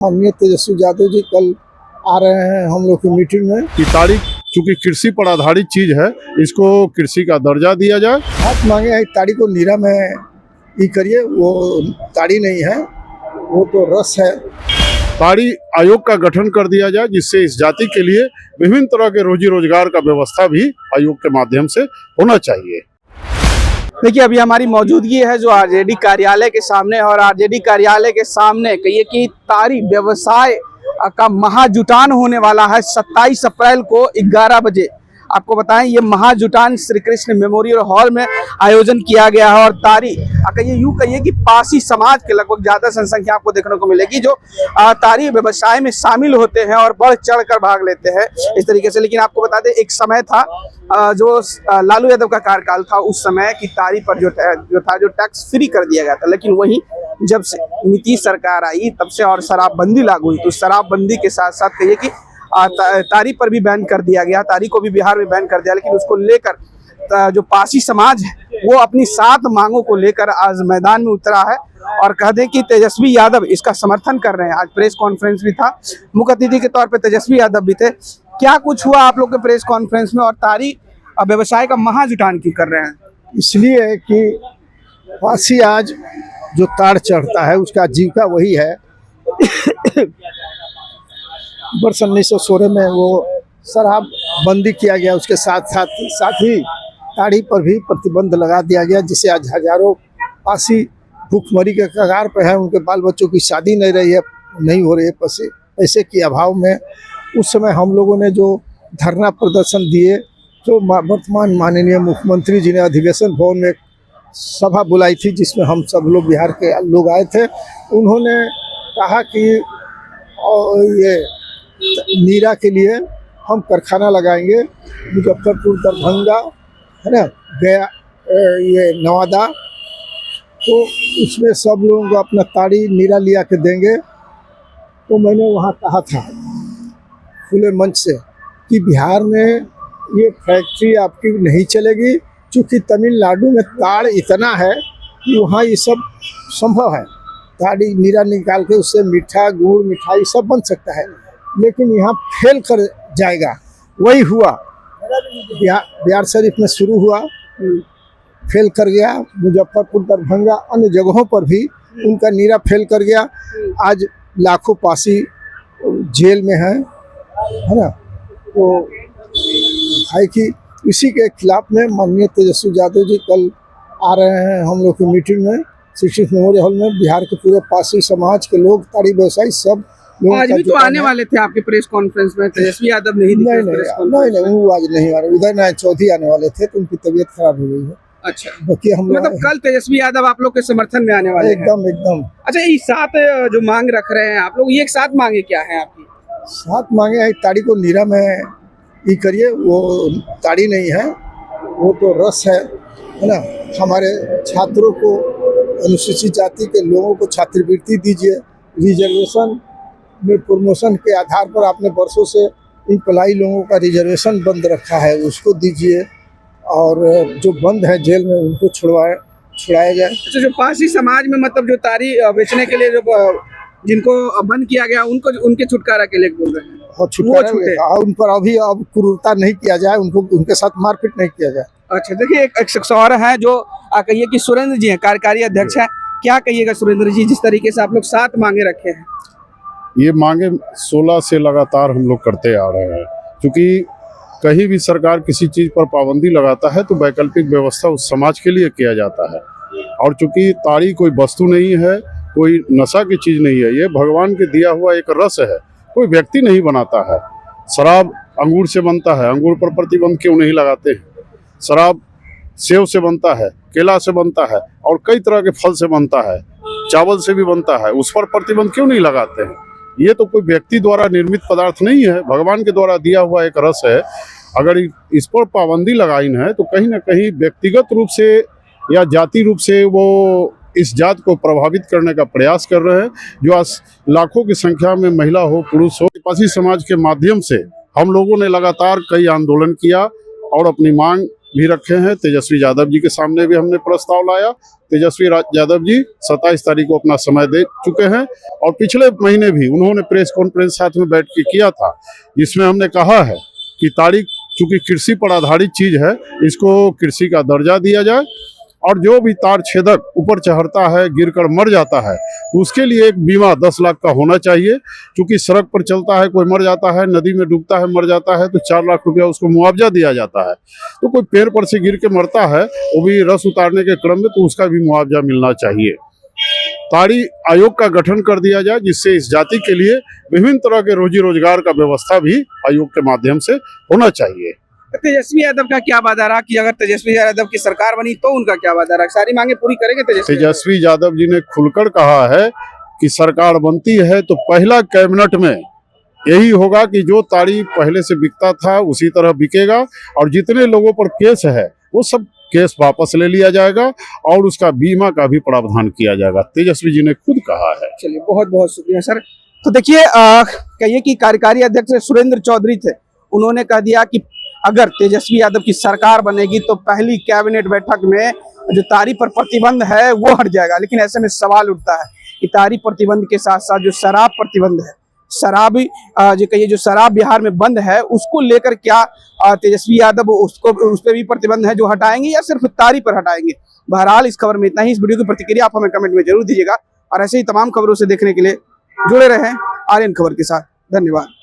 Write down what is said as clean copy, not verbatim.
माननीय तेजस्वी यादव जी कल आ रहे हैं हम लोग की मीटिंग में कि ताड़ी चूंकि कृषि पर आधारित चीज है, इसको कृषि का दर्जा दिया जाए। हाथ मांगे हैं ताड़ी को नीरा में ई करिए, वो ताड़ी नहीं है, वो तो रस है। ताड़ी आयोग का गठन कर दिया जाए, जिससे इस जाति के लिए विभिन्न तरह के रोजी रोजगार का व्यवस्था भी आयोग के माध्यम से होना चाहिए। देखिए, अभी हमारी मौजूदगी है जो आरजेडी कार्यालय के सामने, और आरजेडी कार्यालय के सामने कहिए कि ताड़ी व्यवसाय का महाजुटान होने वाला है 27 अप्रैल को 11 बजे। आपको बताएं, ये महाजुटान श्री कृष्ण मेमोरियल हॉल में आयोजन किया गया है। और ताड़ी कहिए, यूं कहिए कि पासी समाज के लगभग ज्यादा जनसंख्या आपको देखने को मिलेगी जो ताड़ी व्यवसाय में शामिल होते हैं और बढ़ चढ़ कर भाग लेते हैं इस तरीके से। लेकिन आपको बता दें, एक समय था जो लालू यादव का कार्यकाल था, उस समय की ताड़ी पर जो टैक्स फ्री कर दिया गया था। लेकिन वहीं जब से नीतीश सरकार आई तब से और शराबबंदी लागू हुई, तो शराबबंदी के साथ साथ कहिए कि ताड़ी पर भी बैन कर दिया गया। ताड़ी को भी बिहार में बैन कर दिया। लेकिन उसको लेकर जो पासी समाज है वो अपनी 7 मांगों को लेकर आज मैदान में उतरा है। और कह दें कि तेजस्वी यादव इसका समर्थन कर रहे हैं। आज प्रेस कॉन्फ्रेंस भी था, मुख्य अतिथि के तौर पर तेजस्वी यादव भी थे। क्या कुछ हुआ आप लोग के प्रेस कॉन्फ्रेंस में, और ताड़ी व्यवसाय का महाजुटान क्यों कर रहे हैं? इसलिए कि पासी आज जो ताड़ चढ़ता है उसका जीविका वही है। वर्ष 1916 में वो शराब बंदी किया गया, उसके साथ ही ताड़ी पर भी प्रतिबंध लगा दिया गया, जिससे आज हजारों पासी भूखमरी के कगार पर है। उनके बाल बच्चों की शादी नहीं हो रही है पैसे के अभाव में। उस समय हम लोगों ने जो धरना प्रदर्शन दिए, तो वर्तमान माननीय मुख्यमंत्री जी ने अधिवेशन भवन में सभा बुलाई थी, जिसमें हम सब लोग बिहार के लोग आए थे। उन्होंने कहा कि ये नीरा के लिए हम कारखाना लगाएंगे, मुजफ्फरपुर, दरभंगा, है ना, गया, ये नवादा, तो उसमें सब लोगों को अपना ताड़ी नीरा लिया के देंगे। तो मैंने वहाँ कहा था खुले मंच से कि बिहार में ये फैक्ट्री आपकी नहीं चलेगी, क्योंकि तमिलनाडु में ताड़ इतना है कि वहाँ ये सब संभव है। ताड़ी नीरा निकाल के उससे मीठा, गुड़, मिठाई सब बन सकता है, लेकिन यहाँ फेल कर जाएगा। वही हुआ, बिहार शरीफ में शुरू हुआ, फेल कर गया। मुजफ्फरपुर, दरभंगा, अन्य जगहों पर भी उनका नीरा फेल कर गया। आज लाखों पासी जेल में है ना। तो भाई की इसी के खिलाफ में माननीय तेजस्वी यादव जी कल आ रहे हैं हम लोग की मीटिंग में श्री कृष्ण मेमोरियल हॉल में। बिहार के पूरे पासी समाज के लोग, ताड़ी व्यवसायी सब लोग आज भी तो आने वाले थे आपके प्रेस कॉन्फ्रेंस में, तेजस्वी यादव नहीं दिखे। नहीं, वो आज नहीं आ रहे। उदय नारायण चौधरी आने वाले थे, तो उनकी तबीयत खराब हो गई है। अच्छा, बाकी हम मतलब कल तेजस्वी यादव आप लोग के समर्थन में आने वाले एकदम। अच्छा, ये 7 जो मांग रख रहे हैं आप लोग, ये 7 मांगे क्या है आपकी? 7 मांगे हैं ताड़ी को नीरा में ई करिए, वो ताड़ी नहीं है, वो तो रस है ना। हमारे छात्रों को, अनुसूचित जाति के लोगों को छात्रवृत्ति दीजिए। रिजर्वेशन में प्रमोशन के आधार पर आपने वर्षों से इम्प्लाई लोगों का रिजर्वेशन बंद रखा है, उसको दीजिए। और जो बंद है जेल में उनको छुड़ाया जाए। अच्छा, जो पासी समाज में मतलब जो ताड़ी बेचने के लिए जो जिनको बंद किया गया, उनको उनके छुटकारा के लिए बोल रहे हैं, और छुटकारा उन पर अब क्रूरता नहीं किया जाए, उनके साथ मारपीट नहीं किया जाए। अच्छा, देखिए, एक शख्स और है जो कहिए कि सुरेंद्र जी हैं, कार्यकारी अध्यक्ष हैं। क्या कहिएगा सुरेंद्र जी, जिस तरीके से आप लोग 7 मांगे रखे हैं? ये मांगे 16 से लगातार हम लोग करते आ रहे हैं, क्योंकि कहीं भी सरकार किसी चीज पर पाबंदी लगाता है तो वैकल्पिक व्यवस्था उस समाज के लिए किया जाता है। और चूंकि ताड़ी कोई वस्तु नहीं है, कोई नशा की चीज नहीं है, ये भगवान के दिया हुआ एक रस है, कोई व्यक्ति नहीं बनाता है। शराब अंगूर से बनता है, अंगूर पर प्रतिबंध क्यों नहीं लगाते हैं? शराब सेब से बनता है, केला से बनता है, और कई तरह के फल से बनता है, चावल से भी बनता है, उस पर प्रतिबंध क्यों नहीं लगाते हैं? ये तो कोई व्यक्ति द्वारा निर्मित पदार्थ नहीं है, भगवान के द्वारा दिया हुआ एक रस है। अगर इस पर पाबंदी लगाई है तो कहीं ना कहीं व्यक्तिगत रूप से या जाति रूप से वो इस जात को प्रभावित करने का प्रयास कर रहे हैं। जो आज लाखों की संख्या में महिला हो, पुरुष हो, पासी समाज के माध्यम से हम लोगों ने लगातार कई आंदोलन किया और अपनी मांग भी रखे हैं। तेजस्वी यादव जी के सामने भी हमने प्रस्ताव लाया। तेजस्वी यादव जी 27 तारीख को अपना समय दे चुके हैं और पिछले महीने भी उन्होंने प्रेस कॉन्फ्रेंस साथ में बैठ के किया था, जिसमें हमने कहा है कि ताड़ी चूंकि कृषि पर आधारित चीज है, इसको कृषि का दर्जा दिया जाए और जो भी तार छेदक ऊपर चढ़ता है, गिरकर मर जाता है, तो उसके लिए एक बीमा 10 लाख का होना चाहिए। क्योंकि सड़क पर चलता है, कोई मर जाता है, नदी में डूबता है, मर जाता है, तो 4 लाख रुपया उसको मुआवजा दिया जाता है। तो कोई पेड़ पर से गिर के मरता है, वो भी रस उतारने के क्रम में, तो उसका भी मुआवजा मिलना चाहिए। ताड़ी आयोग का गठन कर दिया जाए, जिससे इस जाति के लिए विभिन्न तरह के रोजी रोजगार का व्यवस्था भी आयोग के माध्यम से होना चाहिए। तेजस्वी यादव का क्या वादा रहा कि अगर तेजस्वी यादव की सरकार बनी तो उनका क्या वादा रहा? सारी मांगे पूरी करेंगे तेजस्वी यादव जी ने खुलकर कहा है कि सरकार बनती है तो पहला कैबिनेट में यही होगा कि जो ताड़ी पहले से बिकता था उसी तरह बिकेगा और जितने लोगों पर केस है वो सब केस वापस ले लिया जाएगा और उसका बीमा का भी प्रावधान किया जाएगा। तेजस्वी जी ने खुद कहा है। चलिए, बहुत बहुत शुक्रिया सर। तो देखिए, कहिए कि कार्यकारी अध्यक्ष सुरेंद्र चौधरी थे, उन्होंने कह दिया कि अगर तेजस्वी यादव की सरकार बनेगी तो पहली कैबिनेट बैठक में जो ताड़ी पर प्रतिबंध है वो हट जाएगा। लेकिन ऐसे में सवाल उठता है कि ताड़ी प्रतिबंध के साथ साथ जो शराब प्रतिबंध है, शराबी जो कहिए जो शराब बिहार में बंद है, उसको लेकर क्या तेजस्वी यादव उस पर भी प्रतिबंध है जो हटाएंगे या सिर्फ ताड़ी पर हटाएंगे? बहरहाल इस खबर में इतना ही। इस वीडियो की प्रतिक्रिया आप हमें कमेंट में जरूर दीजिएगा और ऐसे ही तमाम खबरों से देखने के लिए जुड़े रहें आर्यन खबर के साथ। धन्यवाद।